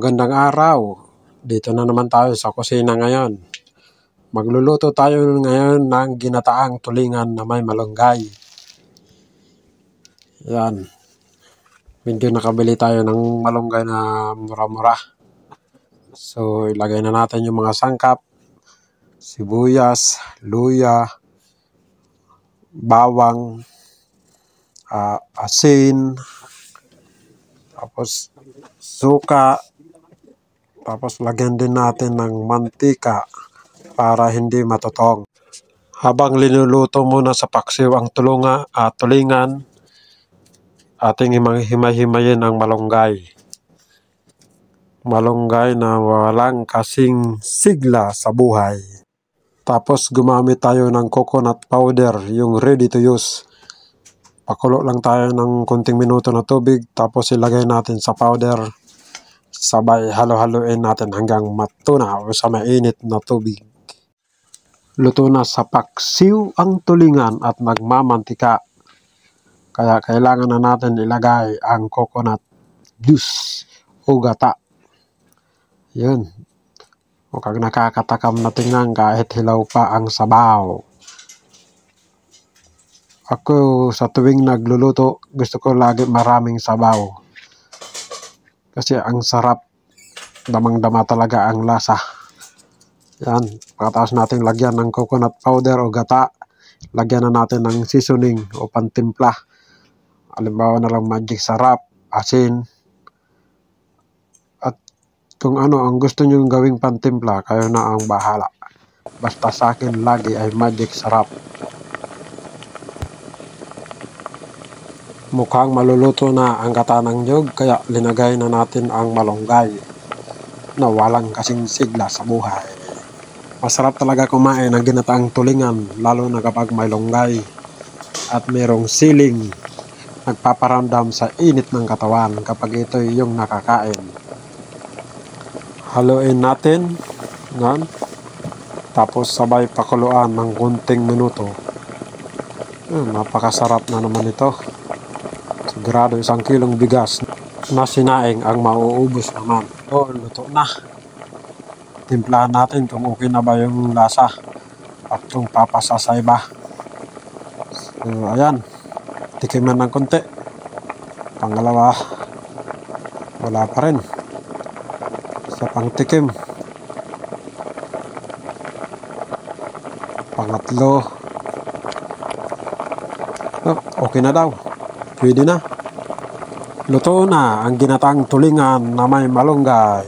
Magandang araw. Dito na naman tayo sa kusina ngayon. Magluluto tayo ngayon ng ginataang tulingan na may malunggay. Yan. Medyo nakabili tayo ng malunggay na mura-mura. So, ilagay na natin yung mga sangkap. Sibuyas, luya, bawang, asin, tapos suka, tapos lagyan din natin ng mantika para hindi matutong. Habang linuluto muna sa paksiw ang tulingan, ating himay-himayin ang malunggay. Malunggay na walang kasing sigla sa buhay. Tapos gumamit tayo ng coconut powder, yung ready to use. Pakulo lang tayo ng konting minuto na tubig, tapos ilagay natin sa powder. Sabay halo-haloin natin hanggang matuna o sa mainit na tubig. Luto na sa paksiw ang tulingan at nagmamantika. Kaya kailangan na natin ilagay ang coconut juice o gata. Yun. Huwag nakakatakam na tingnan kahit hilaw pa ang sabaw. Ako sa tuwing nagluluto, gusto ko lagi maraming sabaw. Kasi ang sarap, damang-dama talaga ang lasa. Yan, pagkatapos natin lagyan ng coconut powder o gata, lagyan na natin ng seasoning o pantimpla. Halimbawa na lang magic sarap, asin. At kung ano ang gusto nyo gawing pantimpla, kayo na ang bahala. Basta sa akin lagi ay magic sarap. Mukhang maluluto na ang gata ng nyug, kaya linagay na natin ang malunggay na walang kasing sigla sa buhay. Masarap talaga kumain ng ginataang tulingan, lalo na kapag may lunggay at mayroong siling. Nagpaparamdam sa init ng katawan kapag ito yung nakakain. Haluin natin, yan. Tapos sabay pakuluan ng kunting minuto. Napakasarap na naman ito. Sigurado 1 kilong bigas na sinaing ang mauubos naman. Luto na. Timplahan natin kung okay na ba yung lasa at kung papasa sa iba. So, ayan. Tikiman ng konti. Pangalawa, wala pa rin. Sa pangtikim. Pangatlo, okay na daw. Pwede na. Luto na ang ginataang tulingan na may malunggay.